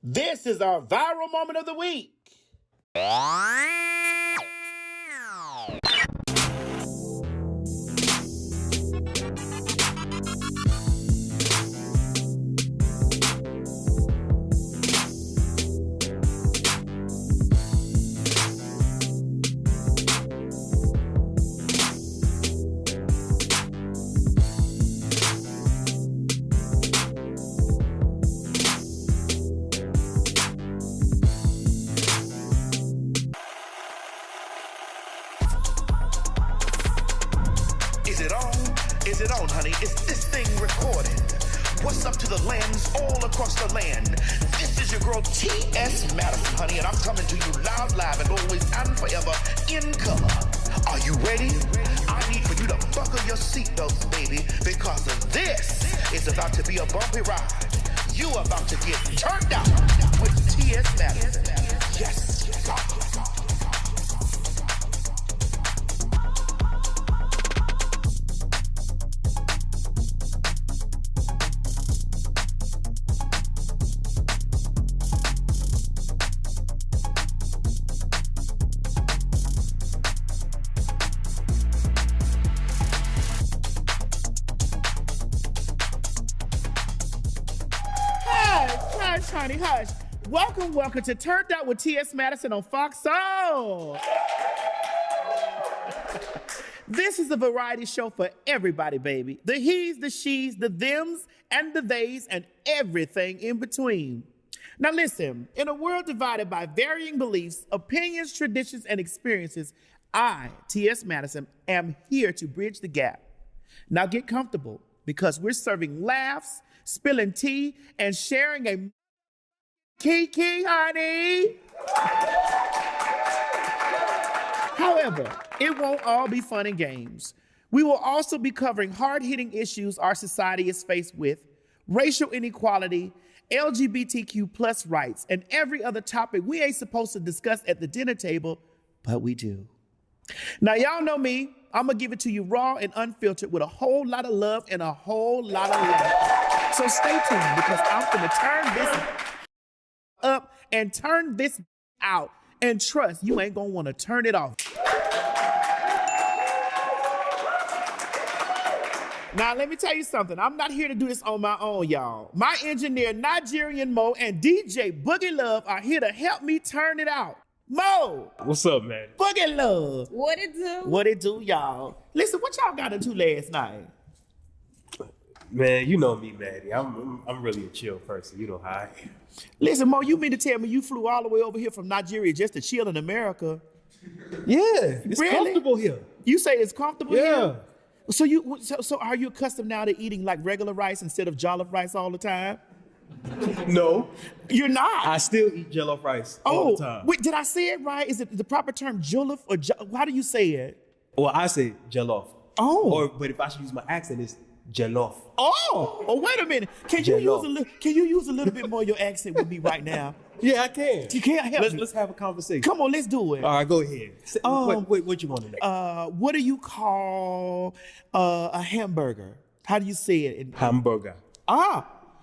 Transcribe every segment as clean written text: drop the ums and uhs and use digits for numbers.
This is our viral moment of the week. Is it on, honey? Is this thing recorded? What's up to the lens all across the land? This is your girl T.S. Madison, honey, and I'm coming to you loud, live, and always and forever in color. Are you ready? I need for you to buckle your seatbelts, baby, because this is about to be a bumpy ride. You are about to get turned out with T.S. Madison. Yes. Honey, hush. Welcome to Turnt Out with T.S. Madison on FOXSOUL. This is a variety show for everybody, baby. The he's, the she's, the thems, and the theys, and everything in between. Now listen, in a world divided by varying beliefs, opinions, traditions, and experiences, I, T.S. Madison, am here to bridge the gap. Now get comfortable, because we're serving laughs, spilling tea, and sharing a Kiki, honey. However, it won't all be fun and games. We will also be covering hard-hitting issues our society is faced with, racial inequality, LGBTQ plus rights, and every other topic we ain't supposed to discuss at the dinner table, but we do. Now, y'all know me. I'm going to give it to you raw and unfiltered with a whole lot of love and a whole lot of love. So stay tuned, because I'm going to turn this up and turn this out. And trust, you ain't going to want to turn it off. Now, let me tell you something. I'm not here to do this on my own, y'all. My engineer, Nigerian Mo, and DJ Boogie Love are here to help me turn it out. Mo! What's up, man? Boogie Love! What it do? What it do, y'all? Listen, what y'all got into last night? Man, you know me, Maddie. I'm really a chill person. You know how I am. Listen, Mo, you mean to tell me you flew all the way over here from Nigeria just to chill in America? Yeah, it's Really? comfortable here. You say it's comfortable Yeah. here? So are you accustomed now to eating like regular rice instead of jollof rice all the time? No, You're not. I still eat jollof rice all the time. Wait, did I say it right? Is it the proper term jollof or how do you say it? Well, I say jollof. Oh. But if I should use my accent, it's jollof. Oh, wait a minute. Can you use a little bit more of your accent with me right now? Yeah, I can. You can't help me. Let's have a conversation. Come on, let's do it. All right, go ahead. What you want to know? What do you call a hamburger? How do you say it? Hamburger.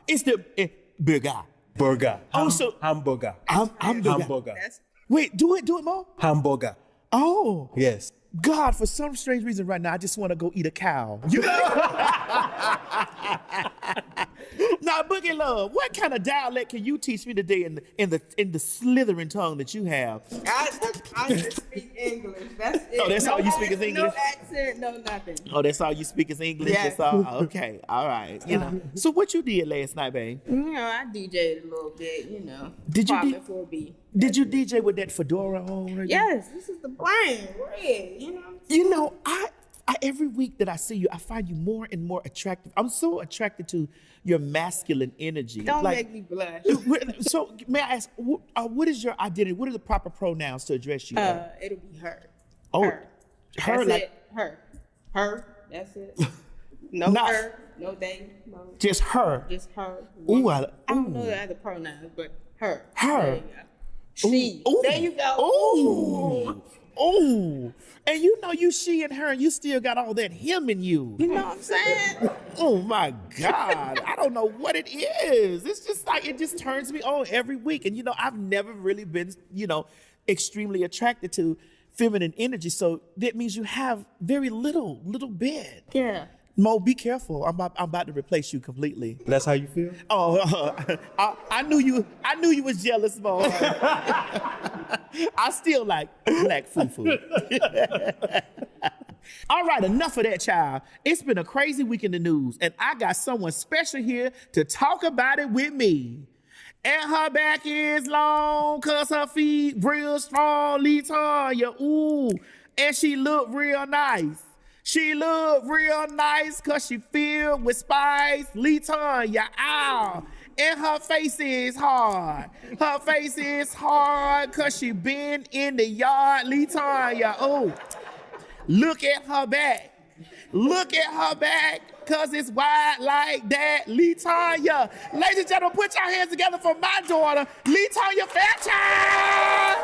It's the burger. Burger. Hamburger. Hamburger. Wait, do it more. Hamburger. Oh. Yes. God, for some strange reason right now, I just want to go eat a cow. Now, Boogie Love, what kind of dialect can you teach me today in the slithering tongue that you have? I just speak English. That's it. Oh, that's all you speak is English? No accent, no nothing. Oh, that's all you speak is English? Yes. That's all? Okay, all right. You know. So what you did last night, babe? You know, I DJ'd a little bit, you know. Did you Apartment 4B. Did you DJ with that fedora on? Yes, this is the brand, red, you know. You know, I every week that I see you, I find you more and more attractive. I'm so attracted to your masculine energy. Don't make me blush. So may I ask, what is your identity? What are the proper pronouns to address you? It'll be her. Oh, her. her, That's like it. Her. That's it. No her. No they. No. Just her. Just her. Ooh, I don't know the other pronouns, but her. Her. She. Ooh. There you go. Ooh. Ooh. And you know you she and her and you still got all that him in you. You know what I'm saying? Oh my God. I don't know what it is. It's just like, it just turns me on every week. And you know, I've never really been, you know, extremely attracted to feminine energy. So that means you have very little bit. Yeah. Mo, be careful. I'm about to replace you completely. That's how you feel? Oh, I knew you was jealous, Mo. I still like black fufu. All right, enough of that, child. It's been a crazy week in the news, and I got someone special here to talk about it with me. And her back is long, cause her feet real strong, Latonya, ooh. And she look real nice. She look real nice cause she filled with spice. Latonya, ow. And her face is hard. Her face is hard cause she been in the yard. Latonya, oh. Look at her back. Look at her back cause it's wide like that. Latonya. Ladies and gentlemen, put your hands together for my daughter, Latonya Fairchild.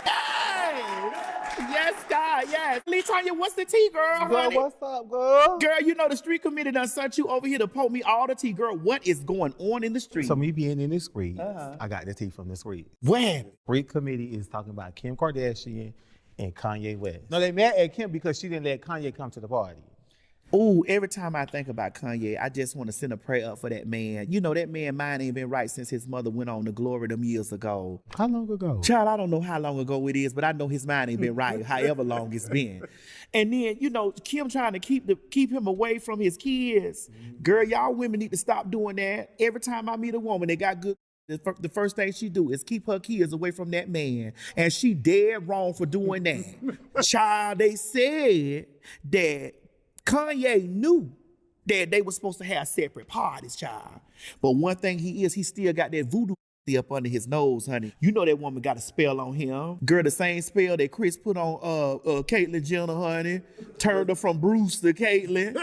Hey. Yes, God, yes. Latonya, what's the tea, girl? Girl, honey? what's up, girl? Girl, you know the street committee done sent you over here to poke me all the tea. Girl, what is going on in the street? So me being in the street, I got the tea from the street. When? Street committee is talking about Kim Kardashian and Kanye West. No, they mad at Kim because she didn't let Kanye come to the party. Ooh, every time I think about Kanye, I just want to send a prayer up for that man. You know, that man mind ain't been right since his mother went on to glory them years ago. How long ago? Child, I don't know how long ago it is, but I know his mind ain't been right, however long it's been. And then, you know, Kim trying to keep him away from his kids. Girl, y'all women need to stop doing that. Every time I meet a woman that got good, the first thing she do is keep her kids away from that man. And she dead wrong for doing that. Child, they said that Kanye knew that they were supposed to have separate parties, child. But one thing he still got that voodoo up under his nose, honey. You know that woman got a spell on him. Girl, the same spell that Chris put on Caitlyn Jenner, honey. Turned her from Bruce to Caitlyn.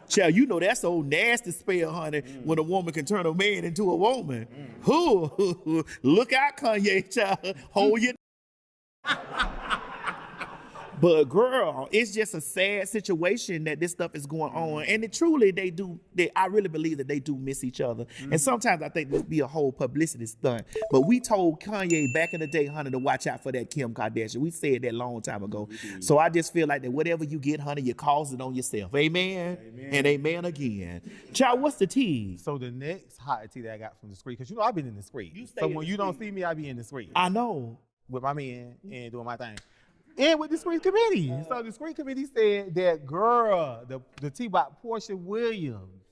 Child, you know that's old nasty spell, honey, when a woman can turn a man into a woman. Ooh, look out, Kanye, child. Hold your But girl, it's just a sad situation that this stuff is going on. And I really believe that they do miss each other. And sometimes I think this be a whole publicity stunt. But we told Kanye back in the day, honey, to watch out for that Kim Kardashian. We said that long time ago. So I just feel like that whatever you get, honey, you cause it on yourself. Amen? And amen again. Child, what's the tea? So the next hot tea that I got from the street, because you know I've been in the street. So when you don't see me, I be in the street. I know. With my men and doing my thing. And with the street committee. So the street committee said that girl, the tea about Porsha Williams.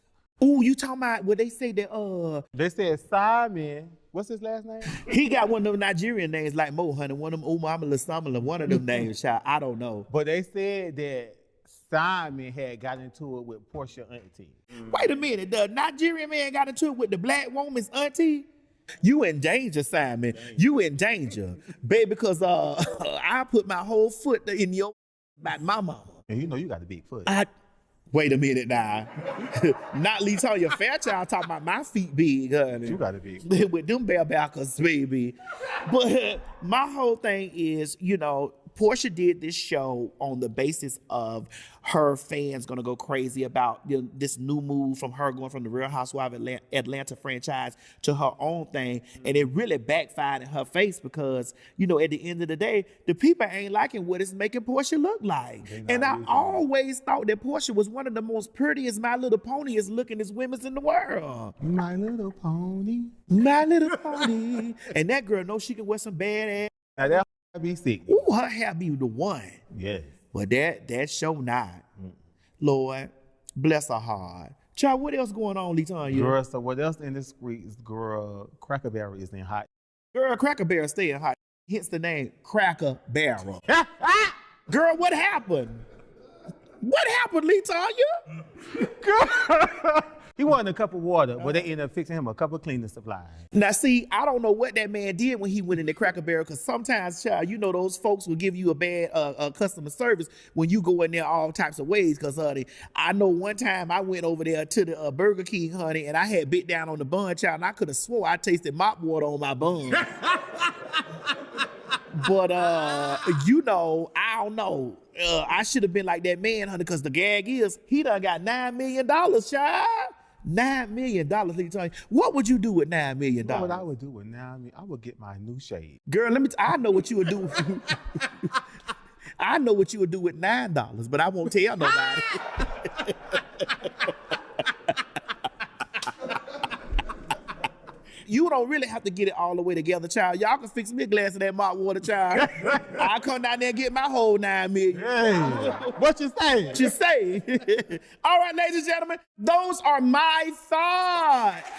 Ooh, you talking about what they say that They said Simon, what's his last name? he got one of them Nigerian names like Mo, honey. One of them Umamala Samala, one of them names, child. I don't know. But they said that Simon had got into it with Porsha auntie. Wait a minute, the Nigerian man got into it with the black woman's auntie? You in danger, Simon. You in danger. Baby, because I put my whole foot in your about my mama. And you know you got a big foot. Wait a minute now. Not Latonya Fairchild talking about my feet big, honey. You got a big foot. With them barebackers, baby. But my whole thing is, you know, Porsha did this show on the basis of her fans gonna go crazy about this new move from her going from the Real Housewives of Atlanta franchise to her own thing. And it really backfired in her face because, you know, at the end of the day, the people ain't liking what it's making Porsha look like. And I always thought that Porsha was one of the most prettiest, My Little Poniest lookingest women in the world. My Little Pony. My Little Pony. And that girl knows she can wear some bad ass. Now that be sick. Ooh, her hair be the one. Yeah. But that show not. Lord, bless her heart. Child, what else going on, Latonya? Girl, so what else in the streets, girl, Cracker Barrel is in hot. Girl, Cracker Barrel staying hot. Hence the name Cracker Barrel. Girl, what happened? What happened, Latonya? Girl, He wanted a cup of water, but they ended up fixing him a couple of cleaning supplies. Now, see, I don't know what that man did when he went in the Cracker Barrel, because sometimes, child, you know those folks will give you a bad customer service when you go in there all types of ways. Because, honey, I know one time I went over there to the Burger King, honey, and I had bit down on the bun, child, and I could have swore I tasted mop water on my bun. But, you know, I don't know. I should have been like that man, honey, because the gag is, he done got $9 million, child. $9 million. What would you do with $9 million? You know what I would do with $9 million? I would get my new shade. Girl, I know what you would do. I know what you would do with $9, but I won't tell nobody. You don't really have to get it all the way together, child. Y'all can fix me a glass of that malt water, child. I'll come down there and get my whole $9 million. Hey, what you say? What you say? All right, ladies and gentlemen, those are my thoughts.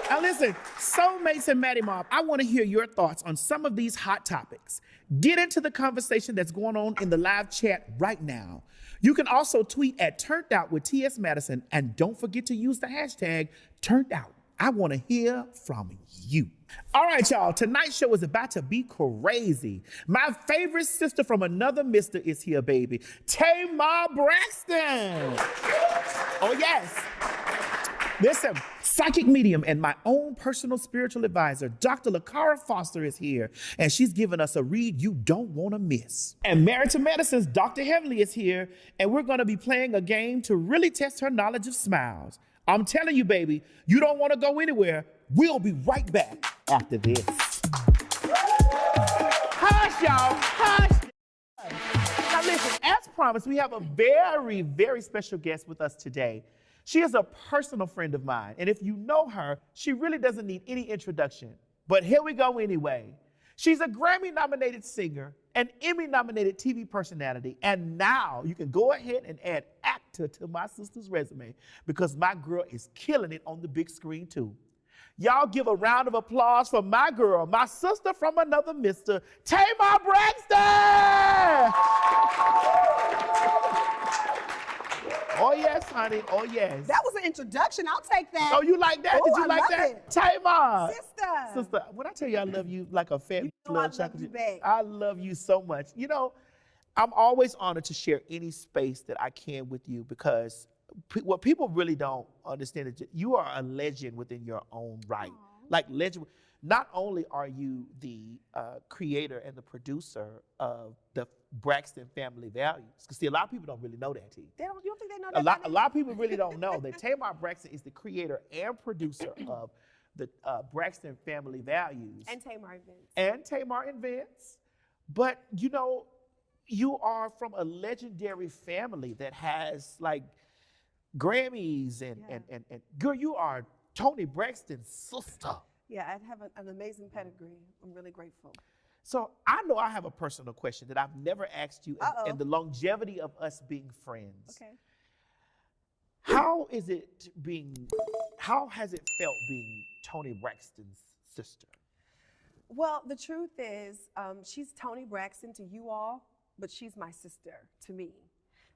Now listen, Soulmates and Maddie Mob, I want to hear your thoughts on some of these hot topics. Get into the conversation that's going on in the live chat right now. You can also tweet at Turnt Out with T.S. Madison, and don't forget to use the hashtag Turnt Out. I want to hear from you. All right, y'all. Tonight's show is about to be crazy. My favorite sister from another mister is here, baby. Tamar Braxton. Oh, yes. Listen, psychic medium and my own personal spiritual advisor, Dr. LaCara Foster, is here, and she's giving us a read you don't want to miss. And Married to Medicine's Dr. Heavenly is here, and we're going to be playing a game to really test her knowledge of smiles. I'm telling you, baby, you don't want to go anywhere. We'll be right back after this. Hush, y'all. Hush. Now, listen, as promised, we have a very, very special guest with us today. She is a personal friend of mine, and if you know her, she really doesn't need any introduction. But here we go anyway. She's a Grammy-nominated singer, an Emmy-nominated TV personality, and now you can go ahead and add actor to my sister's resume because my girl is killing it on the big screen too. Y'all give a round of applause for my girl, my sister from another mister, Tamar Braxton! Oh, yes, honey. Oh, yes. That was an introduction. I'll take that. Oh, you like that? Ooh, Did you I like love that? it. Tamar. Sister. When I tell you I love you like a fat blood I love you back. I love you so much. You know, I'm always honored to share any space that I can with you because what people really don't understand is you are a legend within your own right. Aww. Like legend. Not only are you the creator and the producer of the Braxton family values, because see, a lot of people don't really know that, T. You don't think they know that? A lot of people really don't know that Tamar Braxton is the creator and producer of the Braxton family values. And Tamar Events. And Tamar Events. But, you know, you are from a legendary family that has, like, Grammys and girl, you are Toni Braxton's sister. Yeah, I have an amazing pedigree. I'm really grateful. So I know I have a personal question that I've never asked you in the longevity of us being friends. Okay. How has it felt being Toni Braxton's sister? Well, the truth is, she's Toni Braxton to you all, but she's my sister to me.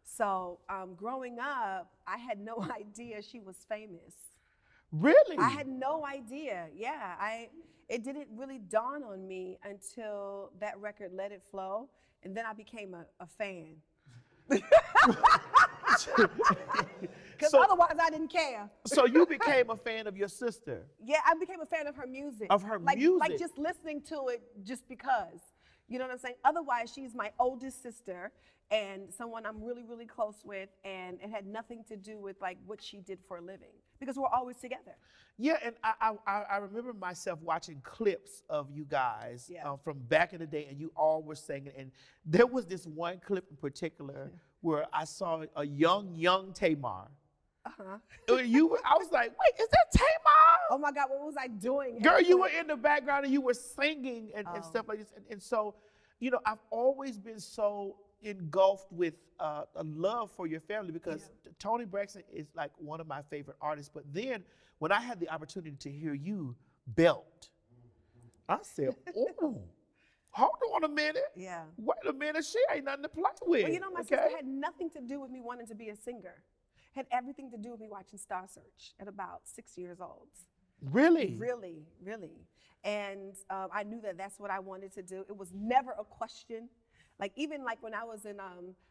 So growing up, I had no idea she was famous. Really? I had no idea. Yeah, it didn't really dawn on me until that record, Let It Flow, and then I became a fan. Because otherwise I didn't care. So you became a fan of your sister? Yeah, I became a fan of her music. Of her music? Like just listening to it just because. You know what I'm saying? Otherwise, she's my oldest sister and someone I'm really, really close with, and it had nothing to do with like what she did for a living because we're always together. Yeah, and I remember myself watching clips of you guys from back in the day, and you all were singing, and there was this one clip in particular where I saw a young Tamar. I was like, wait, is that Tamar? Oh my God, what was I doing? Girl, you were in the background and you were singing and stuff like this. And so, you know, I've always been so engulfed with a love for your family because Toni Braxton is like one of my favorite artists. But then when I had the opportunity to hear you belt, I said, oh, hold on a minute. Yeah. Wait a minute, she ain't nothing to play with. Well, you know, my sister had nothing to do with me wanting to be a singer. Had everything to do with me watching Star Search at about 6 years old. Really? Really, really. And I knew that that's what I wanted to do. It was never a question. Like, even like when I was in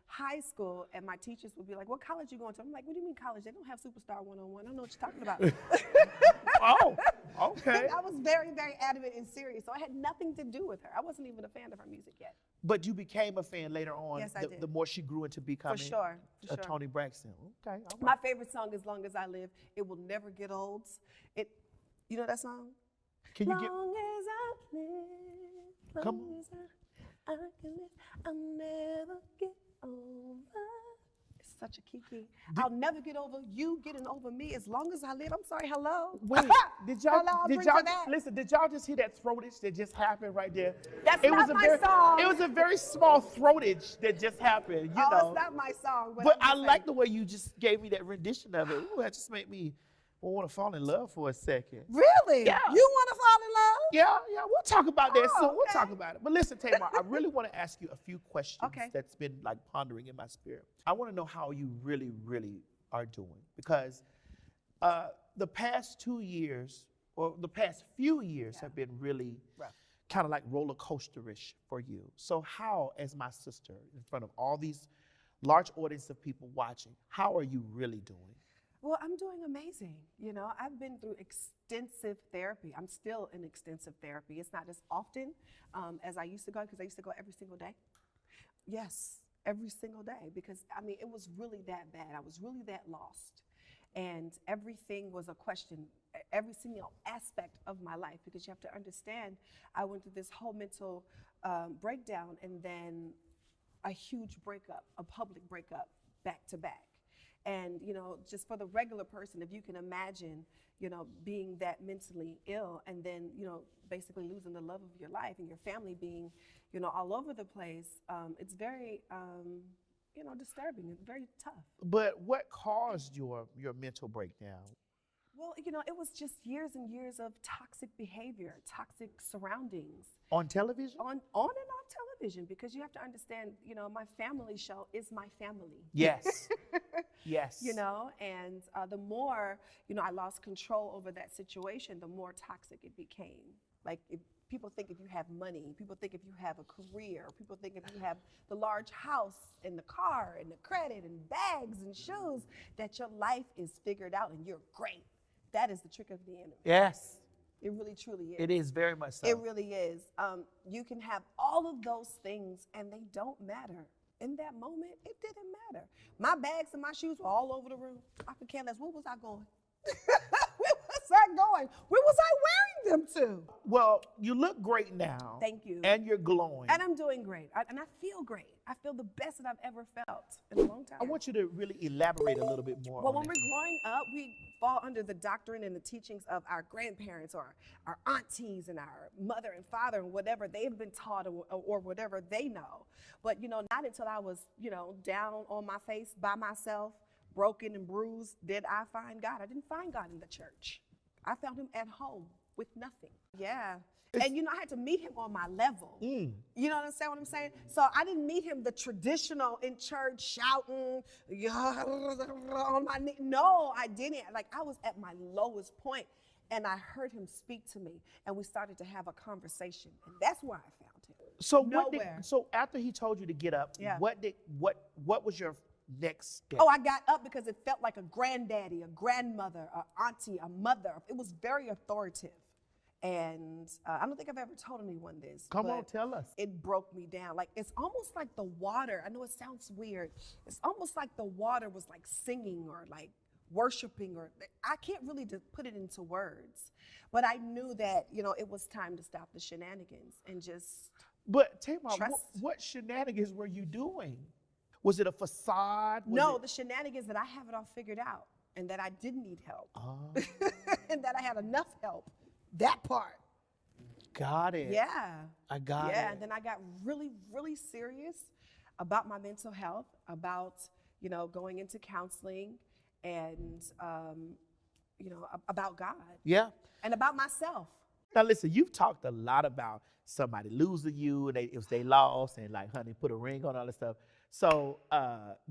high school and my teachers would be like, what college you going to? I'm like, what do you mean college? They don't have Superstar 101. I don't know what you're talking about. Oh, okay. I was very, very adamant and serious. So I had nothing to do with her. I wasn't even a fan of her music yet. But you became a fan later on. Yes, I did. The more she grew into becoming For sure. Toni Braxton. Okay. All right. My favorite song, As Long As I Live, It Will Never Get Old. You know that song? Can you Long get? as I live, Come long as I can live, I'll never get over. It's such a kiki. I'll never get over you getting over me as long as I live. I'm sorry, hello? Wait, did y'all? Hello, I'll did bring y'all to that. listen? Did y'all just hear that throatage that just happened right there? That's not my song. It was a very small throatage that just happened. You know. It's not my song. But I'm I just like the way you just gave me that rendition of it. Ooh, that just made me want to fall in love for a second. Really? Yeah. You want to fall in love? Yeah, we'll talk about that soon. We'll okay. talk about it. But listen, Tamar, I really want to ask you a few questions Okay. that's been like pondering in my spirit. I want to know how you really, really are doing, because the past 2 years, or the past few years, have been really kind of like roller coasterish for you. So how, as my sister, in front of all these large audience of people watching, how are you really doing? Well, I'm doing amazing. You know, I've been through extensive therapy. I'm still in extensive therapy. It's not as often as I used to go, because I used to go every single day. Yes, every single day, because I mean, it was really that bad. I was really that lost. And everything was a question, every single aspect of my life, because you have to understand, I went through this whole mental breakdown and then a huge breakup, a public breakup, back to back. And, you know, just for the regular person, if you can imagine, you know, being that mentally ill and then, you know, basically losing the love of your life and your family being, you know, all over the place, it's very, you know, disturbing. It's very tough. But what caused your mental breakdown? Well, you know, it was just years and years of toxic behavior, toxic surroundings. On television? On and on television, because you have to understand, you know, my family show is my family. Yes. Yes. You know, and the more, you know, I lost control over that situation, the more toxic it became. Like, people think if you have money, people think if you have a career, people think if you have the large house and the car and the credit and bags and shoes, that your life is figured out and you're great. That is the trick of the enemy. Yes. It really, truly is. It is very much so. It really is. You can have all of those things and they don't matter. In that moment, it didn't matter. My bags and my shoes were all over the room. I could care less. Where was I going? Where was I going? Where was I wearing them to? Well, you look great now. Thank you. And you're glowing. And I'm doing great. And I feel great. I feel the best that I've ever felt in a long time. I want you to really elaborate a little bit more Well, on when we're growing up, we fall under the doctrine and the teachings of our grandparents or our aunties and our mother and father and whatever they've been taught or whatever they know. But, you know, not until I was, you know, down on my face by myself, broken and bruised, did I find God. I didn't find God in the church. I found him at home with nothing. Yeah. And, you know, I had to meet him on my level. You know what I'm saying? So I didn't meet him the traditional in church shouting on my knee. No, I didn't. Like, I was at my lowest point, and I heard him speak to me, and we started to have a conversation, and that's where I found him. So Nowhere. So after he told you to get up, Yeah. what was your next step? Oh, I got up because it felt like a granddaddy, a grandmother, an auntie, a mother. It was very authoritative. And I don't think I've ever told anyone this. Come on, but tell us. It broke me down. Like, it's almost like the water. I know it sounds weird. It's almost like the water was like singing or like worshiping, or I can't really put it into words. But I knew that, you know, it was time to stop the shenanigans and just But Tamar, trust. what shenanigans were you doing? Was it a facade? No, the shenanigans that I have it all figured out and that I didn't need help and that I had enough help. That part. Got it. Yeah. I got it. Yeah, and then I got really, really serious about my mental health, about, you know, going into counseling and, you know, about God. Yeah. And about myself. Now listen, you've talked a lot about somebody losing you and if they lost and like, honey, put a ring on all this stuff. So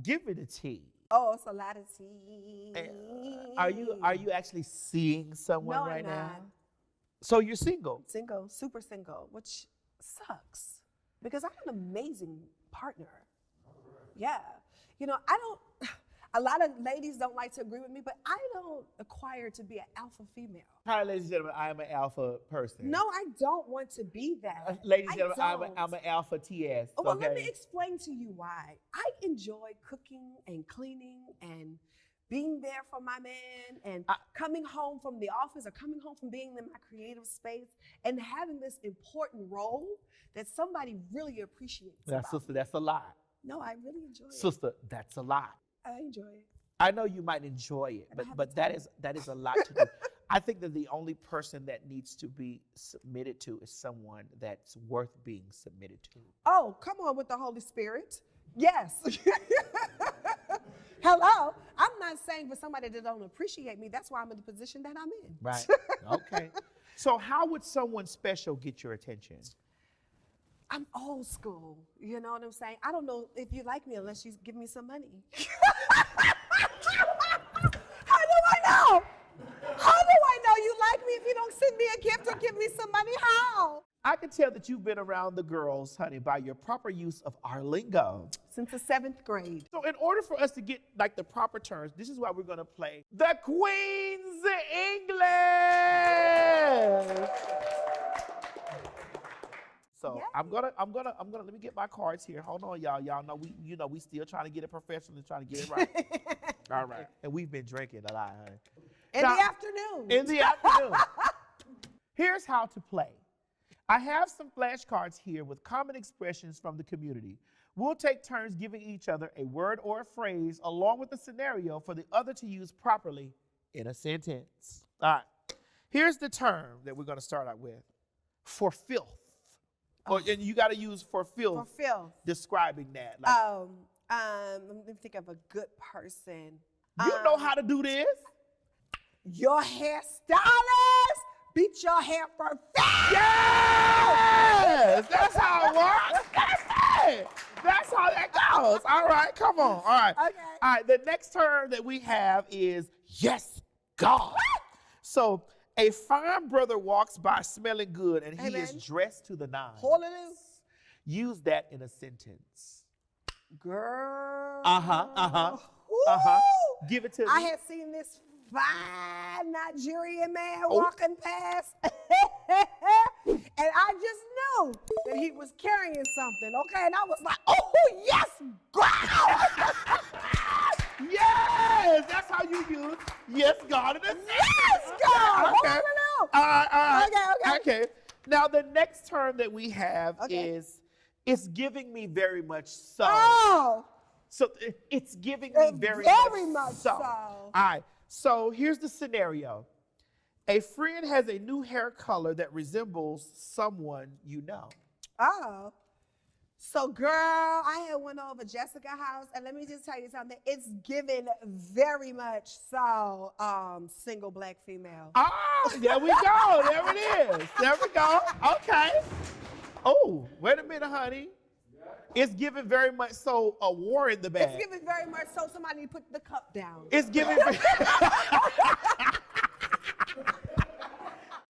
give me the tea. Oh, it's a lot of tea. Are you actually seeing someone No, right I'm now? not. So you're single. Single, super single, which sucks because I'm an amazing partner. Yeah. You know, a lot of ladies don't like to agree with me, but I don't aspire to be an alpha female. Hi, ladies and gentlemen, I am an alpha person. No, I don't want to be that. Ladies I and gentlemen, I'm don't. an alpha TS. Oh, well, okay? let me explain to you why. I enjoy cooking and cleaning and being there for my man and coming home from the office or coming home from being in my creative space and having this important role that somebody really appreciates. Sister, that's a lot. No, I really enjoy it. Sister, that's a lot. I enjoy it. I know you might enjoy it, but that is a lot to do. I think that the only person that needs to be submitted to is someone that's worth being submitted to. Oh, come on with the Holy Spirit. Yes. Hello. I'm not saying for somebody that don't appreciate me, that's why I'm in the position that I'm in. Right. Okay. So how would someone special get your attention? I'm old school. You know what I'm saying? I don't know if you like me unless you give me some money. How do I know? How do I know you like me if you don't send me a gift or give me some money? How? I can tell that you've been around the girls, honey, by your proper use of our lingo. Since the 7th grade. So in order for us to get like the proper terms, this is why we're gonna play the Queen's English. So Yay. I'm gonna let me get my cards here. Hold on, y'all. Y'all know we still trying to get it professional and trying to get it right. All right. And we've been drinking a lot, honey. In Now, the afternoon. In the afternoon. Here's how to play. I have some flashcards here with common expressions from the community. We'll take turns giving each other a word or a phrase along with a scenario for the other to use properly in a sentence. All right. Here's the term that we're going to start out with. For filth. And you got to use for filth. For filth. Describing that. Like, Let me think of a good person. you know how to do this. Your hairstylist beat your hair for filth. Yes! That's how it works. That's it. That's how that goes. All right, come on. All right. Okay. All right, the next term that we have is yes, God. So a fine brother walks by smelling good and he is dressed to the nines. Holiness. Use that in a sentence. Girl. Give it to me. I had seen this fine Nigerian man walking past, and I just knew that he was carrying something, okay? And I was like, oh, yes, God! Yes, that's how you use yes, God in a sentence. Yes, God! Okay. No. All right. Okay. Now, the next term that we have is it's giving me very much so. Oh! So it's giving me very much so. All right. So here's the scenario. A friend has a new hair color that resembles someone you know. Oh. So, girl, I had went over Jessica's house, and let me just tell you something. It's given very much so single black female. Oh, there we go. There it is. There we go. Okay. Oh, wait a minute, honey. It's giving very much so a war in the bag. It's giving very much so somebody put the cup down. It's giving.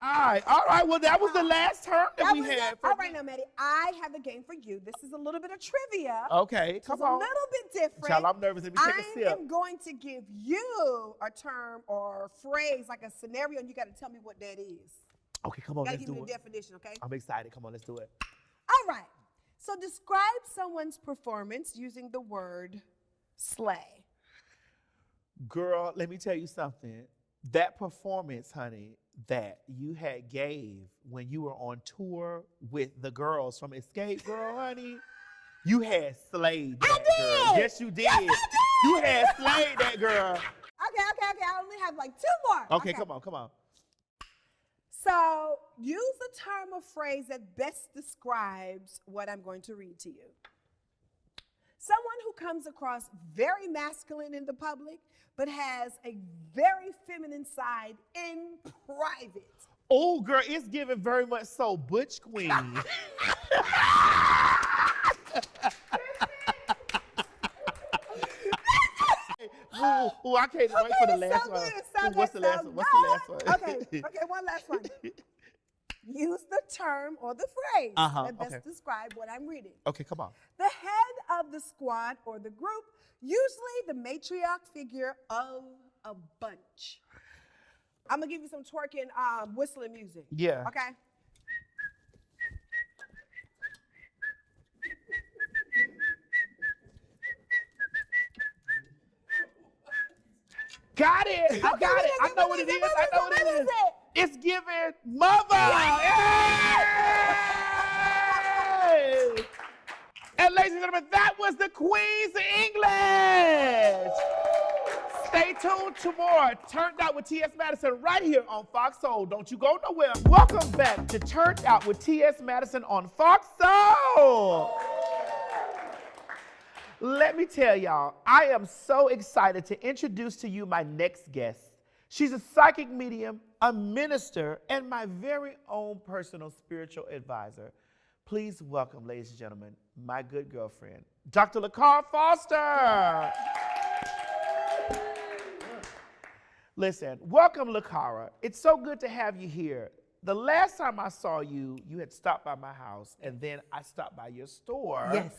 All right. Well, that was the last term that we had. All right, now, Maddie, I have a game for you. This is a little bit of trivia. Okay, come on. It's a little bit different. Child, I'm nervous. Let me take a sip. I am going to give you a term or phrase, like a scenario, and you got to tell me what that is. Okay, come on, You got to let's give do me it. the definition, okay? I'm excited. Come on, let's do it. All right. So describe someone's performance using the word slay. Girl, let me tell you something. That performance, honey, that you had gave when you were on tour with the girls from Escape, girl, honey, you had slayed that girl. Yes, you did. Yes, I did. You had slayed that girl. Okay. I only have like 2 more. Okay, come on. So use a term or phrase that best describes what I'm going to read to you. Someone who comes across very masculine in the public, but has a very feminine side in private. Oh, girl, it's giving very much so Butch Queen. Ooh, I can't wait for the last one. Ooh, what's the last one? What's the last one? Okay, one last one. Use the term or the phrase that best describe what I'm reading. Okay, come on. The head of the squad or the group, usually the matriarch figure of a bunch. I'm gonna give you some twerking, whistling music. Yeah. Okay. Got it. I got it. I know what it is. I know what it is. It's giving mother. Yay! And ladies and gentlemen, that was the Queen's English. Stay tuned to more Turnt Out with T.S. Madison right here on FOXSOUL. Don't you go nowhere. Welcome back to Turnt Out with T.S. Madison on FOXSOUL. Let me tell y'all, I am so excited to introduce to you my next guest. She's a psychic medium, a minister, and my very own personal spiritual advisor. Please welcome, ladies and gentlemen, my good girlfriend, Dr. LaCara Foster. Listen, welcome, LaCara. It's so good to have you here. The last time I saw you, you had stopped by my house, and then I stopped by your store. Yes.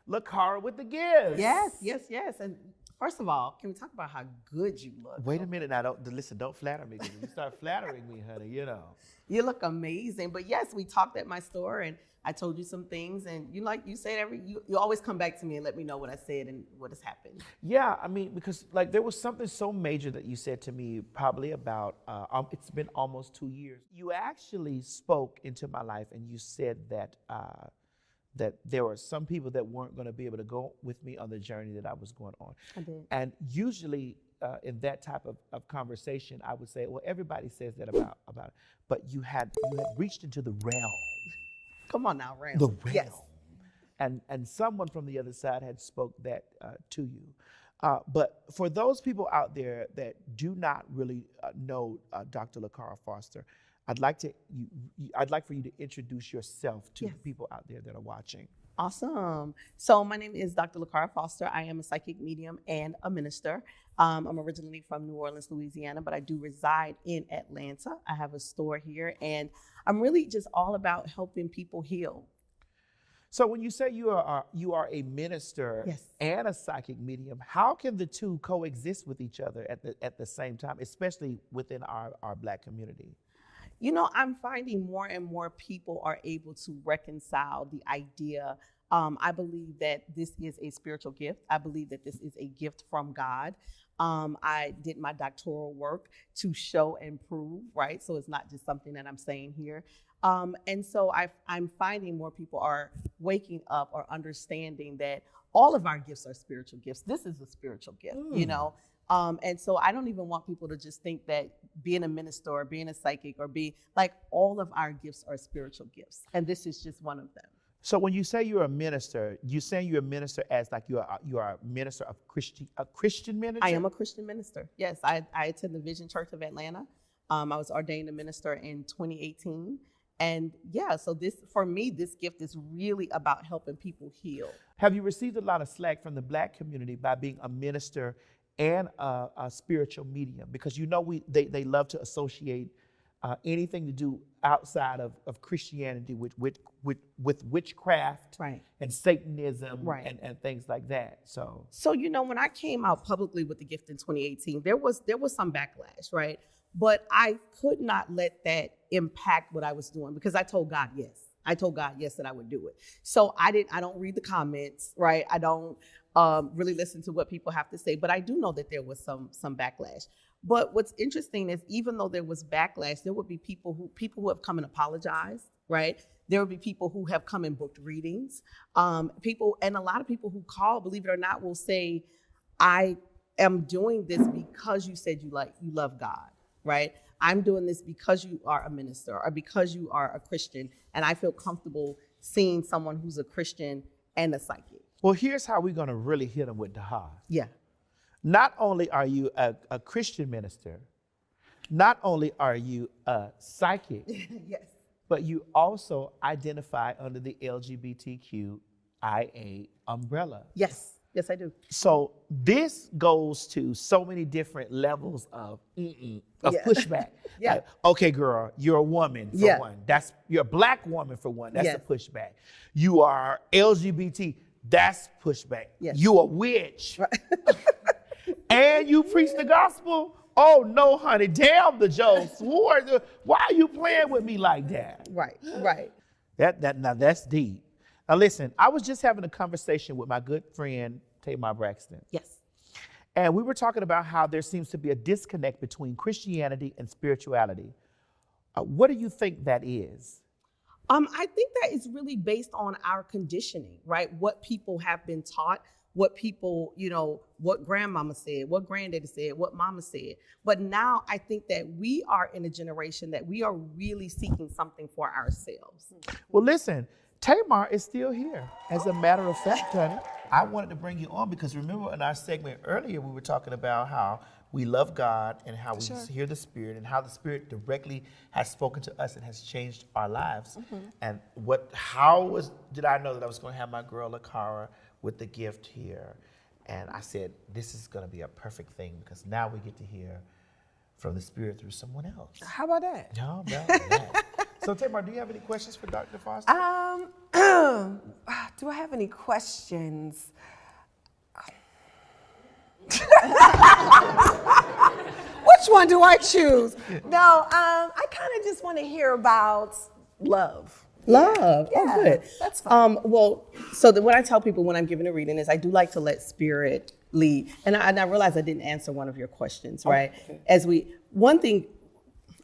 LaCara with the gifts. Yes. And first of all, can we talk about how good you look? Wait a minute now. Don't flatter me. When you start flattering me, honey, you know. You look amazing. But yes, we talked at my store and I told you some things, and you said you always come back to me and let me know what I said and what has happened. Yeah, I mean, because like there was something so major that you said to me probably about, it's been almost 2 years. You actually spoke into my life and you said that that there were some people that weren't going to be able to go with me on the journey that I was going on. I did. And usually in that type of conversation, I would say, well, everybody says that about it. But you had reached into the realm. Come on now, realm. The realm. Yes. And someone from the other side had spoke that to you. But for those people out there that do not really know Dr. LaCara Foster, I'd like for you to introduce yourself to people out there that are watching. Awesome. So my name is Dr. LaCara Foster. I am a psychic medium and a minister. I'm originally from New Orleans, Louisiana, but I do reside in Atlanta. I have a store here, and I'm really just all about helping people heal. So when you say you are a minister and a psychic medium, how can the two coexist with each other at the same time, especially within our Black community? You know, I'm finding more and more people are able to reconcile the idea. I believe that this is a spiritual gift. I believe that this is a gift from God. I did my doctoral work to show and prove, right? So it's not just something that I'm saying here. And so I'm finding more people are waking up or understanding that all of our gifts are spiritual gifts. This is a spiritual gift, you know? And so I don't even want people to just think that being a minister or being a psychic or all of our gifts are spiritual gifts. And this is just one of them. So when you say you're a minister, you're saying you're a minister as like you are a minister of a Christian minister? I am a Christian minister. Yes, I attend the Vision Church of Atlanta. I was ordained a minister in 2018. And yeah, so for me, this gift is really about helping people heal. Have you received a lot of slack from the Black community by being a minister and a spiritual medium? Because you know they love to associate anything to do outside of Christianity with witchcraft and Satanism and things like that. So you know, when I came out publicly with the gift in 2018, there was some backlash, right? But I could not let that impact what I was doing because I told God yes. I told God yes that I would do it. So I don't read the comments, right? I don't really listen to what people have to say, but I do know that there was some backlash. But what's interesting is even though there was backlash, there would be people who have come and apologized, right? There would be people who have come and booked readings. And a lot of people who call, believe it or not, will say, I am doing this because you said you love God, right? I'm doing this because you are a minister or because you are a Christian, and I feel comfortable seeing someone who's a Christian and a psychic. Well, here's how we're going to really hit them with the ha. Yeah. Not only are you a Christian minister, not only are you a psychic, yes, but you also identify under the LGBTQIA umbrella. Yes. Yes, I do. So this goes to so many different levels of pushback. Yeah. Like, okay, girl, you're a woman for one. You're a black woman for one. That's a pushback. You are LGBT. That's pushback. Yes. You a witch. And you preach the gospel. Oh no, honey, damn the Joe swore. Why are you playing with me like that? Right. Now that's deep. Now listen, I was just having a conversation with my good friend Tamar Braxton. Yes. And we were talking about how there seems to be a disconnect between Christianity and spirituality. What do you think that is? I think that is really based on our conditioning, right? What people have been taught, what people, what grandmama said, what granddaddy said, what mama said. But now I think that we are in a generation that we are really seeking something for ourselves. Well, listen, Tamar is still here. As a matter of fact, honey, I wanted to bring you on because remember in our segment earlier, we were talking about how we love God and how we hear the Spirit and how the Spirit directly has spoken to us and has changed our lives. And did I know that I was going to have my girl Lakara with the gift here? And I said, this is going to be a perfect thing because now we get to hear from the Spirit through someone else. How about that? No. So Tamar, do you have any questions for Dr. Foster? Do I have any questions? Which one do I choose? No, I kind of just want to hear about love. Love. Yeah, Oh, good. that's fine. What I tell people when I'm giving a reading is I do like to let Spirit lead. And I realize I didn't answer one of your questions, right? Okay. One thing,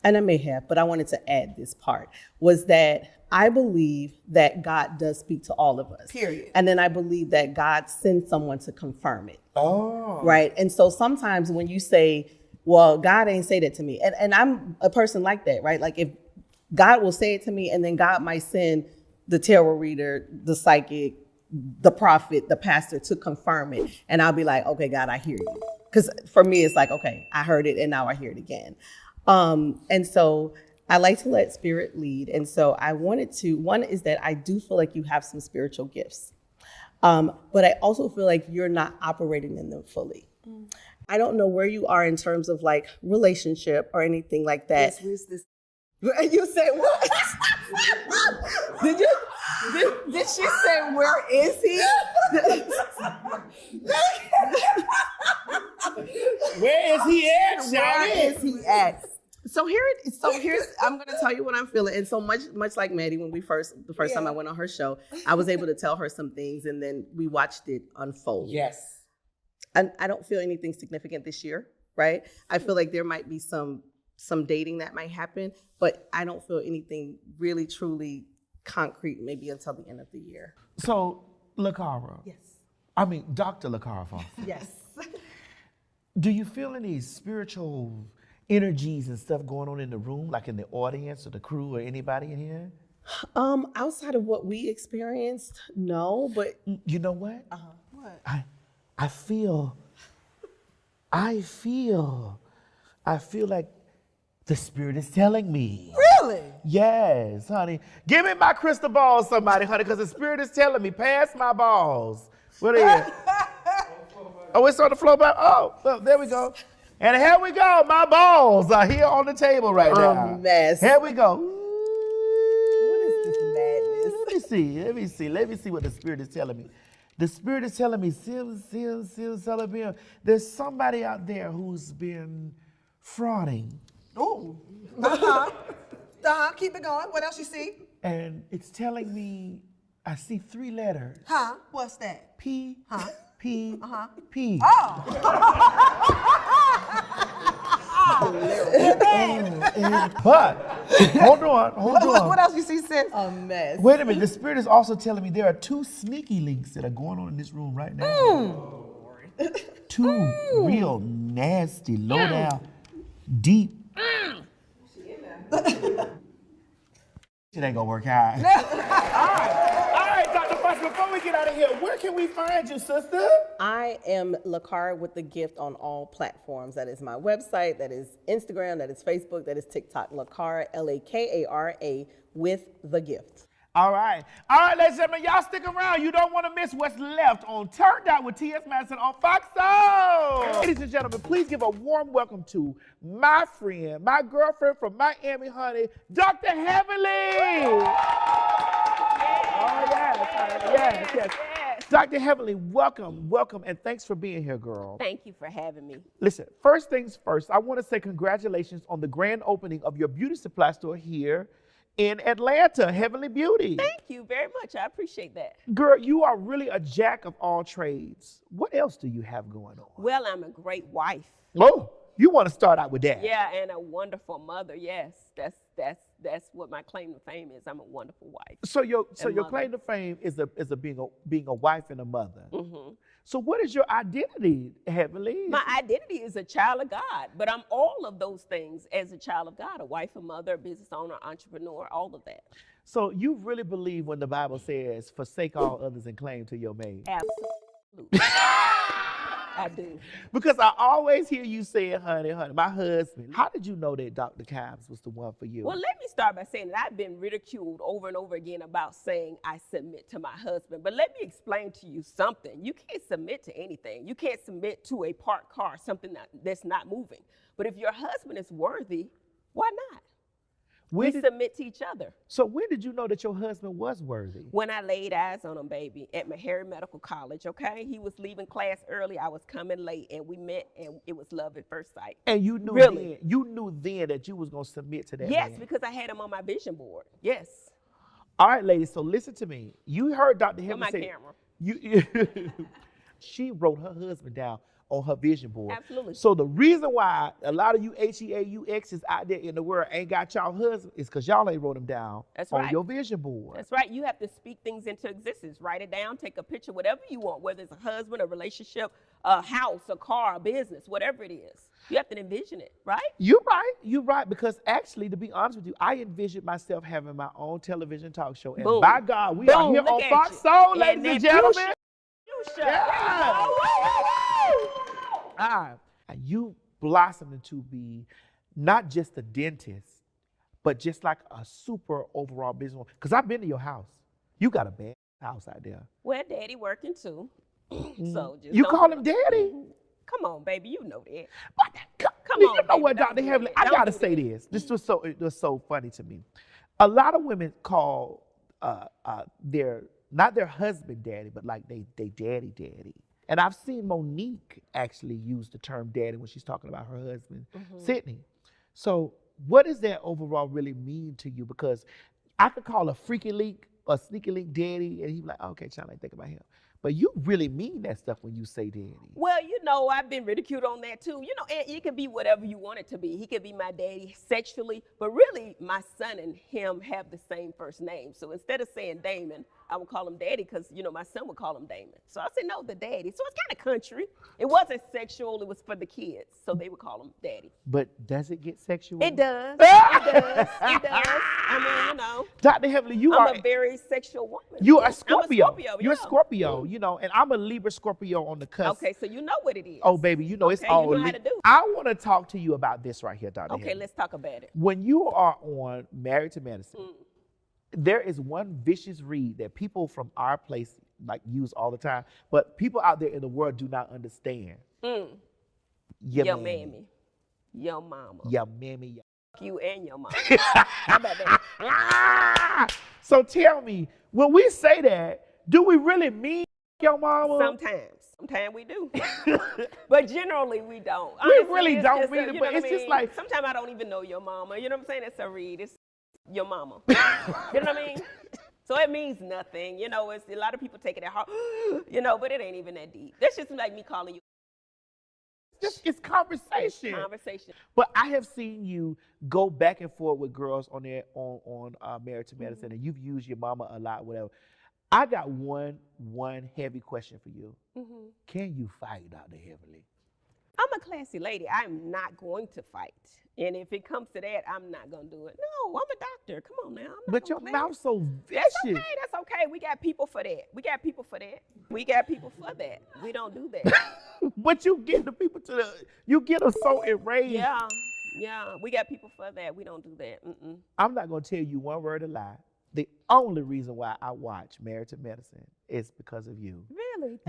and I may have, but I wanted to add this part, was that I believe that God does speak to all of us. Period. And then I believe that God sends someone to confirm it. Oh. Right? And so sometimes when you say, well, God ain't say that to me, and I'm a person like that, right? Like if God will say it to me and then God might send the tarot reader, the psychic, the prophet, the pastor to confirm it. And I'll be like, okay, God, I hear you. Because for me, it's like, okay, I heard it and now I hear it again. And so I like to let Spirit lead. And so I wanted to, one is that I do feel like you have some spiritual gifts. But I also feel like you're not operating in them fully. I don't know where you are in terms of like relationship or anything like that. Yes, where's this? You say what? Did she say where is he? Where is he at, Shawty? Where is he at? So here's I'm gonna tell you what I'm feeling. And so much like Maddie, when the first time I went on her show, I was able to tell her some things and then we watched it unfold. Yes. And I don't feel anything significant this year, right? I feel like there might be some dating that might happen, but I don't feel anything really truly concrete maybe until the end of the year. So, Lakara. Yes. I mean, Dr. Lakara Foster. Yes. Do you feel any spiritual energies and stuff going on in the room, like in the audience or the crew or anybody in here? Outside of what we experienced, no, but you know what? What? I feel like the Spirit is telling me. Really? Yes, honey. Give me my crystal ball, somebody, honey, because the Spirit is telling me, pass my balls. What are you? Oh, it's on the floor. Oh, there we go. And here we go. My balls are here on the table right now. A mess. Here we go. What is this madness? Let me see what the Spirit is telling me. The Spirit is telling me, there's somebody out there who's been frauding. Oh. Keep it going. What else you see? And it's telling me, I see 3 letters. Huh? What's that? P. Huh? P. Uh-huh. P. Oh. But, hold on. What else you see, sis? A mess. Wait a minute, the Spirit is also telling me there are 2 sneaky links that are going on in this room right now. 2 real nasty, low down, deep. It ain't gonna work out. All right, Dr. Foster, before we get out of here, where can we find you, sister? I am Lakara with the Gift on all platforms. That is my website, that is Instagram, that is Facebook, that is TikTok. Lakara, Lakara with the Gift. All right, ladies and gentlemen, y'all stick around. You don't want to miss what's left on Turnt Out with T.S. Madison on FOXSOUL. Ladies and gentlemen, please give a warm welcome to my friend, my girlfriend from Miami, honey, Dr. Heavenly. Oh, yes. Dr. Heavenly, welcome, and thanks for being here, girl. Thank you for having me. Listen, first things first, I want to say congratulations on the grand opening of your beauty supply store here in Atlanta, Heavenly Beauty. Thank you very much. I appreciate that. Girl, you are really a jack of all trades. What else do you have going on? Well, I'm a great wife. Oh, you want to start out with that? Yeah, and a wonderful mother. Yes, that's what my claim to fame is. I'm a wonderful wife. So your mother. claim to fame is being a wife and a mother. Mm-hmm. So what is your identity, Heavenly? My identity is a child of God, but I'm all of those things as a child of God, a wife, a mother, a business owner, entrepreneur, all of that. So you really believe when the Bible says, forsake all others and claim to your mate? Absolutely. I do. Because I always hear you say, honey, my husband. How did you know that Dr. Kimes was the one for you? Well, let me start by saying that I've been ridiculed over and over again about saying I submit to my husband. But let me explain to you something. You can't submit to anything. You can't submit to a parked car, something that's not moving. But if your husband is worthy, why not? We submit to each other. So when did you know that your husband was worthy? When I laid eyes on him, baby, at Meharry Medical College, okay? He was leaving class early, I was coming late, and we met, and it was love at first sight. And you knew then that you was going to submit to that Yes, man. because I had him on my vision board. Yes. All right, ladies, so listen to me. You heard Dr. Heavenly say, camera. She wrote her husband down on her vision board. Absolutely. So the reason why a lot of you HEAUXs out there in the world ain't got y'all husband is because y'all ain't wrote them down on your vision board. That's right. You have to speak things into existence. Write it down, take a picture, whatever you want, whether it's a husband, a relationship, a house, a car, a business, whatever it is. You have to envision it, right? You're right, because actually, to be honest with you, I envisioned myself having my own television talk show. And by God, we are here on FOXSOUL, ladies and gentlemen. Yeah. And you blossomed into be not just a dentist, but just like a super overall business. Because I've been to your house. You got a bad house out there. Well, Daddy working too. So just you call him Daddy? Come on, baby, you know that. Come on, you know what, Dr. Heavenly? I gotta say this. This was so funny to me. A lot of women call not their husband daddy, but like they daddy. And I've seen Monique actually use the term daddy when she's talking about her husband, Sydney. So what does that overall really mean to you? Because I could call a freaky leak or sneaky link daddy, and he'd be like, okay, child, I think about him. But you really mean that stuff when you say daddy. Well, you know, I've been ridiculed on that too. You know, it can be whatever you want it to be. He could be my daddy sexually, but really my son and him have the same first name. So instead of saying Damon, I would call him daddy because, you know, my son would call him Damon. So I said, no, the daddy. So it's kind of country. It wasn't sexual. It was for the kids. So they would call him daddy. But does it get sexual? It does. It does. I mean, you know. Dr. Heavenly, I'm a very sexual woman. You are a Scorpio. I'm a Scorpio. You're a Scorpio, you know, and I'm a Libra Scorpio on the cusp. Okay, so you know what it is. Oh, baby, you know it's all. You know how to do. I want to talk to you about this right here, Dr. Okay, let's talk about it. When you are on Married to Madison, there is one vicious read that people from our place like use all the time, but people out there in the world do not understand. Your mammy, your mama, your mammy, you and your mama. How about that? So tell me, when we say that, do we really mean your mama? Sometimes we do, but generally we don't. We really don't mean it, but it's just like sometimes I don't even know your mama. You know what I'm saying? It's a read. It's your mama. You know what I mean? So it means nothing. You know, it's a lot of people take it at heart. You know, but it ain't even that deep. That's just like me calling you. It's conversation. It's conversation. But I have seen you go back and forth with girls on Married to Madison, and you've used your mama a lot, whatever. I got one heavy question for you. Can you fight, Dr. Heavenly? I'm a classy lady. I'm not going to fight. And if it comes to that, I'm not going to do it. No, I'm a doctor. Come on now. But your mouth's so vicious. That's okay. We got people for that. We got people for that. We don't do that. But you get the people you get them so enraged. Yeah, we got people for that. We don't do that. I'm not going to tell you one word of lie. The only reason why I watch Married to Medicine is because of you. Really?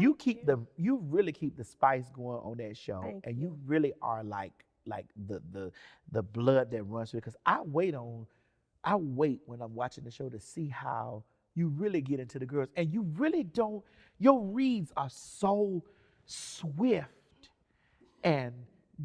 You really keep the spice going on that show. Thank and you. you really are like the blood that runs through it. Because I wait when I'm watching the show to see how you really get into the girls. And you really don't, your reads are so swift and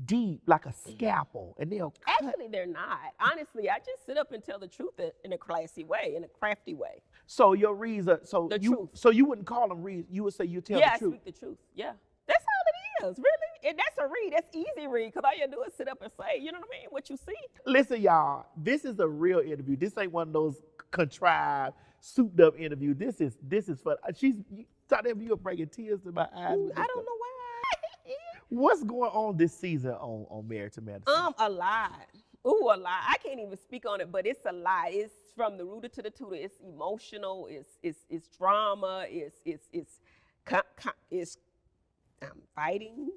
deep, like a scalpel. And they'll cut. Actually, they're not. Honestly, I just sit up and tell the truth in a classy way, in a crafty way. So your reads are, truth. So you wouldn't call them reads, you would say you tell the truth. Yeah, I speak the truth. Yeah. That's all it is, really. And that's a read. That's easy read, because all you do is sit up and say, you know what I mean, what you see. Listen, y'all, this is a real interview. This ain't one of those contrived, souped up interviews. This is fun. You're bringing tears to my eyes. I don't know why. What's going on this season on Married to Madison? A lot. Ooh, a lot. I can't even speak on it, but it's a lot. It's from the rooter to the tutor. It's emotional. It's drama. It's fighting.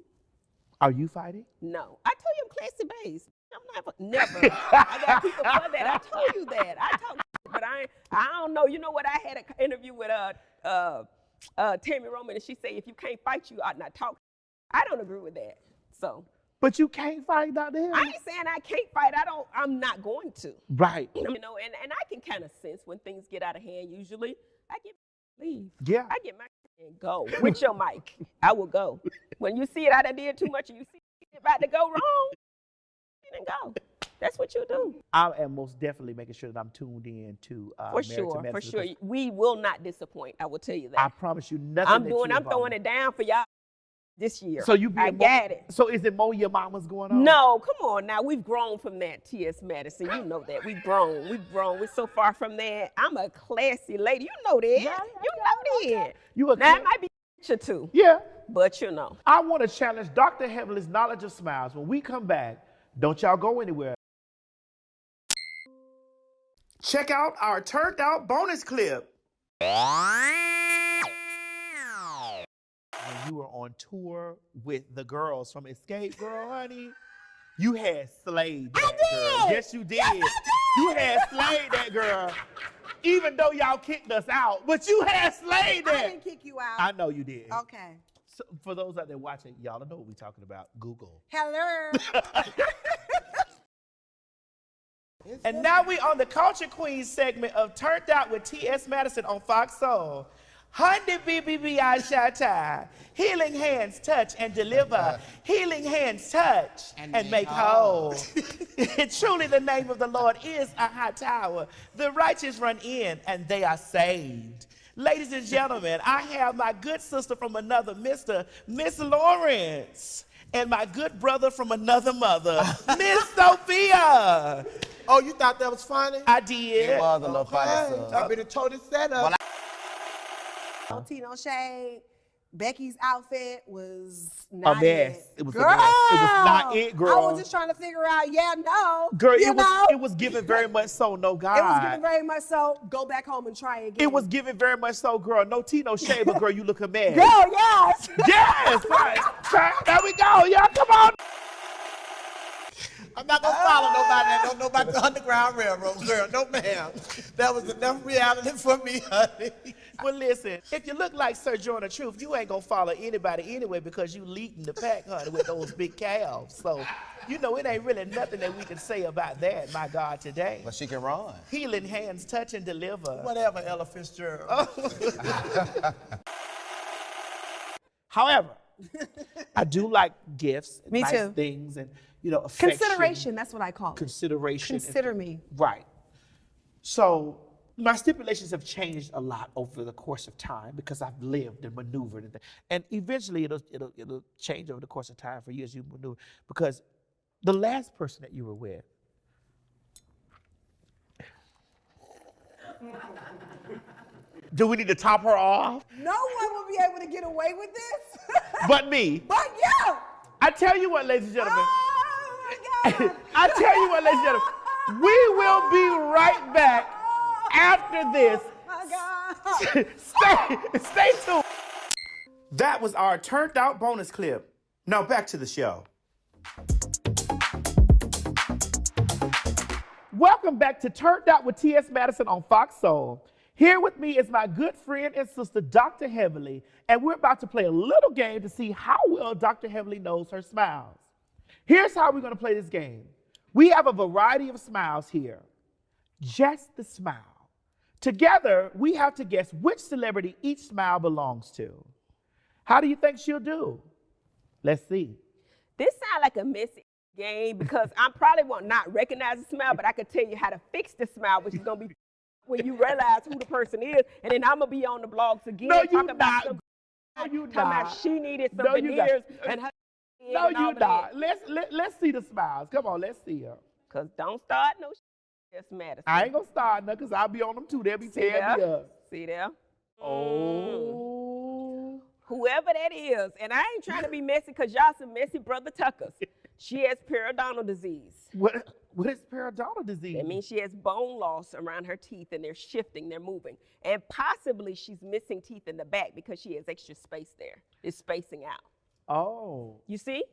Are you fighting? No, I told you I'm classy based. I'm never. I got people for that. I told you that. I talk, but I don't know. You know what? I had an interview with Tammy Roman, and she said, if you can't fight, you ought not talk. I don't agree with that. So. But you can't fight, Dr. Hill. I ain't saying I can't fight. I'm not going to. Right. You know, and I can kind of sense when things get out of hand. Usually, I get leave. Yeah. I get my and go with your mic. I will go. When you see it, I done did too much, and you see it about to go wrong, then go. That's what you do. I am most definitely making sure that I'm tuned in to Married to Medicine. For sure. We will not disappoint. I will tell you that. I promise you nothing. I'm throwing it down for y'all this year. So I got it. So is it more your mama's going on? No, come on now. We've grown from that, T.S. Madison. You know that. We've grown. We're so far from that. I'm a classy lady. You know that. Yeah, you know that. Now it might be a too. Yeah. But you know. I want to challenge Dr. Heavenly's knowledge of smiles. When we come back, don't y'all go anywhere. Check out our turned out bonus clip. When you were on tour with the girls from Escape Girl, honey, you had slayed that girl. Yes, you did. Yes, You had slayed that girl. Even though y'all kicked us out, but you had slayed that. I didn't kick you out. I know you did. Okay. So for those out there watching, y'all don't know what we're talking about. Google. Hello. And now we on the Culture Queen segment of Turnt Out with T.S. Madison on Fox Soul. Honey, BBB, Shata. Healing hands touch and deliver. Healing hands touch and make whole. Truly the name of the Lord is a high tower. The righteous run in and they are saved. Ladies and gentlemen, I have my good sister from another mister, Miss Lawrence, and my good brother from another mother, Miss Sophia. Oh, you thought that was funny? I did. It was a little funny, son. I been a total setup. No tea, no shade. Becky's outfit was not a mess. it. It was girl, a mess. It was not it, girl. I was just trying to figure out, Girl, you know? it was given very much so, no God. It was given very much so, go back home and try again. It was given very much so, girl. No tea, no shade, but girl, you look a mess. Girl, yes. Yes, right. There we go. Y'all, come on. I'm not gonna follow nobody that don't know about the Underground Railroad, girl. No, ma'am. That was enough reality for me, honey. Well, listen, if you look like Sir Jordan Truth, you ain't gonna follow anybody anyway because you leading the pack, honey, with those big calves. So, you know, it ain't really nothing that we can say about that, my God, today. But she can run. Healing hands touch and deliver. Whatever, Ella Fitzgerald. However, I do like gifts, Me nice too. things, and, you know, affection. Consideration, that's what I call it. Consideration. Consider me. Right. So my stipulations have changed a lot over the course of time because I've lived and maneuvered, and eventually it'll change over the course of time for you as you maneuver. Because the last person that you were with, do we need to top her off? No one will be able to get away with this. But me. But you. I tell you what, ladies and gentlemen. Oh my God. I tell you what, ladies and gentlemen. We will be right back after this. Oh my God. Stay tuned. That was our turned out bonus clip. Now back to the show. Welcome back to Turnt Out with T.S. Madison on Fox Soul. Here with me is my good friend and sister, Dr. Heavenly, and we're about to play a little game to see how well Dr. Heavenly knows her smiles. Here's how we're going to play this game. We have a variety of smiles here. Just the smile. Together, we have to guess which celebrity each smile belongs to. How do you think she'll do? Let's see. This sounds like a messy game because I probably will not recognize the smile, but I can tell you how to fix the smile, which is going to be when you realize who the person is, and then I'm going to be on the blogs again talking about some she needed some veneers and her. No, you not. Let's see the smiles. Come on, let's see her. Because don't start no T.S. Madison. I ain't going to start nothing because I'll be on them too. They'll be tearing me up. See there? Oh. Whoever that is, and I ain't trying to be messy because y'all some messy brother Tuckers. She has periodontal disease. What is periodontal disease? That means she has bone loss around her teeth and they're shifting, they're moving. And possibly she's missing teeth in the back because she has extra space there. It's spacing out. Oh. You see?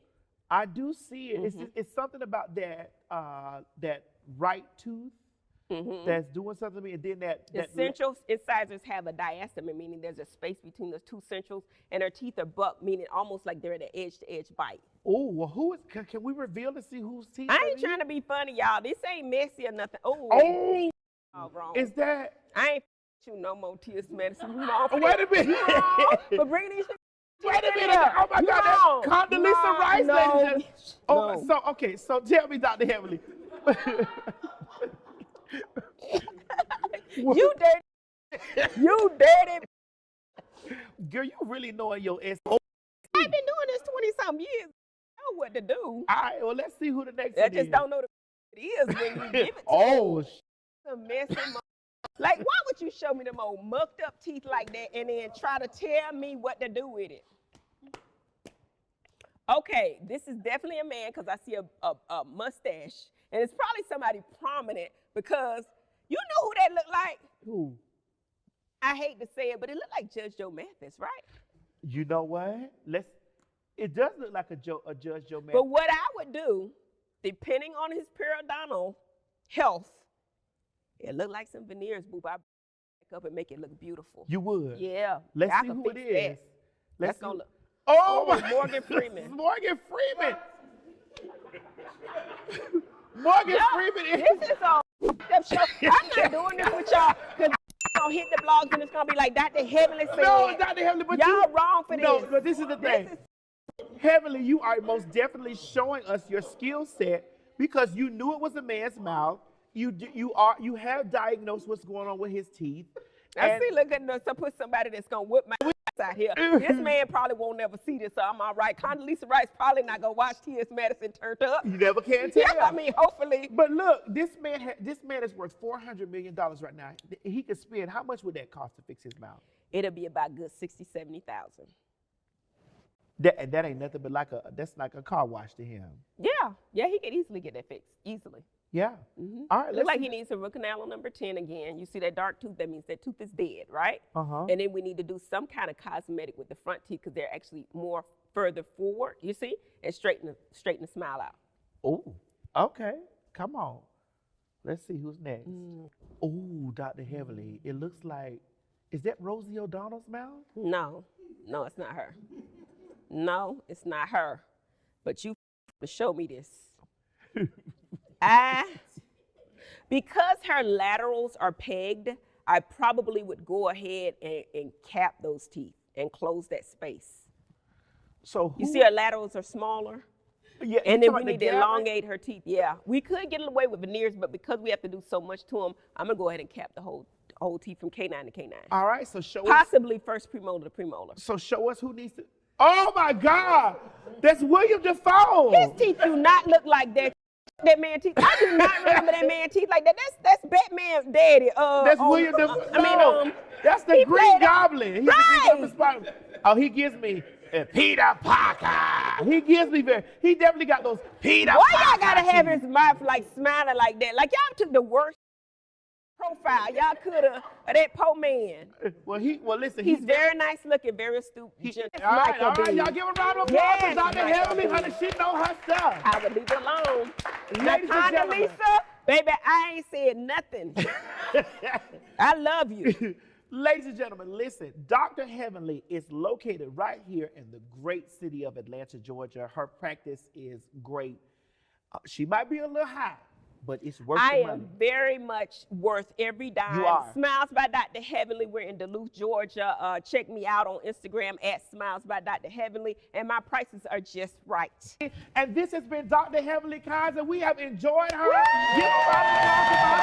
I do see it. It's something about that that right tooth that's doing something to me, and then the central incisors have a diastema, meaning there's a space between those two centrals, and her teeth are bucked, meaning almost like they're at an edge-to-edge bite. Oh, well, who is? Can we reveal to see whose teeth? I ain't trying to be funny, y'all. This ain't messy or nothing. Oh, wrong. Is that? I ain't you no more T.S. Madison. Wait a minute. For bringing these. Wait a minute. Oh my God, that's Condoleezza Rice. No. So tell me, Dr. Heavenly. You dirty. Girl, you really knowing your S. I've been doing this 20-something years. I know what to do. All right, well, let's see who the next one is. I just don't know the it is when you give it to me. Some messy like, why would you show me them old mucked up teeth like that and then try to tell me what to do with it? Okay, this is definitely a man because I see a mustache. And it's probably somebody prominent because you know who that look like? Who? I hate to say it, but it looked like Judge Joe Mathis, right? You know what? It does look like a Judge Joe Mathis. But what I would do, depending on his periodontal health, it looked like some veneers, boo. I back up and make it look beautiful. You would? Yeah. Let's see who it is. Let's go look. Oh, my Morgan Freeman. Morgan Freeman. Morgan Freeman is. This is all show. I'm not doing this with y'all because gonna hit the blogs and it's gonna be like Dr. Heavenly said. No, Dr. Heavenly, but y'all wrong for this. No, but this is the thing. Heavenly, you are most definitely showing us your skill set because you knew it was a man's mouth. You have diagnosed what's going on with his teeth. I see, look at this. I put somebody that's gonna whip my ass out here. This man probably won't never see this, so I'm all right. Condoleezza Rice probably not gonna watch T.S. Madison Turnt Up. You never can tell. Yeah, I mean, hopefully. But look, this man is worth $400 million right now. He could spend. How much would that cost to fix his mouth? It'll be about good $60,000-$70,000. That ain't nothing but that's like a car wash to him. Yeah, he could easily get that fixed, easily. Yeah. All right. Looks like he needs a root canal on number 10 again. You see that dark tooth? That means that tooth is dead, right? And then we need to do some kind of cosmetic with the front teeth because they're actually more further forward. You see, and straighten the smile out. Oh, okay. Come on. Let's see who's next. Oh, Dr. Heavenly. It looks like. Is that Rosie O'Donnell's mouth? No, it's not her. No, it's not her. But you show me this. Because her laterals are pegged, I probably would go ahead and cap those teeth and close that space. So you see her laterals are smaller? Yeah. And then we need to elongate her teeth. Yeah. We could get away with veneers, but because we have to do so much to them, I'm going to go ahead and cap the whole teeth from canine to canine. All right, so show us. Possibly first premolar to premolar. So show us who needs to. Oh, my God. That's William Dafoe. His teeth do not look like that. That man teeth. I do not remember that man teeth like that. That's Batman's daddy. That's William Dafoe. That's the Green Goblin. He's the Green Goblin. Oh, he gives me Peter Parker. He definitely got those Peter Parker. Why y'all gotta have his mouth like smiling like that? Like y'all took the worst profile. Y'all coulda that poor man. Well, listen. He's very nice looking, very astute. All right, y'all give him a round of applause for Dr. Heavenly, honey. She know her stuff. I would leave it alone. Ladies and gentlemen. Condoleezza, Baby, I ain't said nothing. I love you. Ladies and gentlemen, listen, Dr. Heavenly is located right here in the great city of Atlanta, Georgia. Her practice is great. She might be a little high, but it's worth the money. I am very much worth every dime. You are. Smiles by Dr. Heavenly. We're in Duluth, Georgia. Check me out on Instagram at Smiles by Dr. Heavenly, and my prices are just right. And this has been Dr. Heavenly Kaiser. We have enjoyed her. Give a round of applause.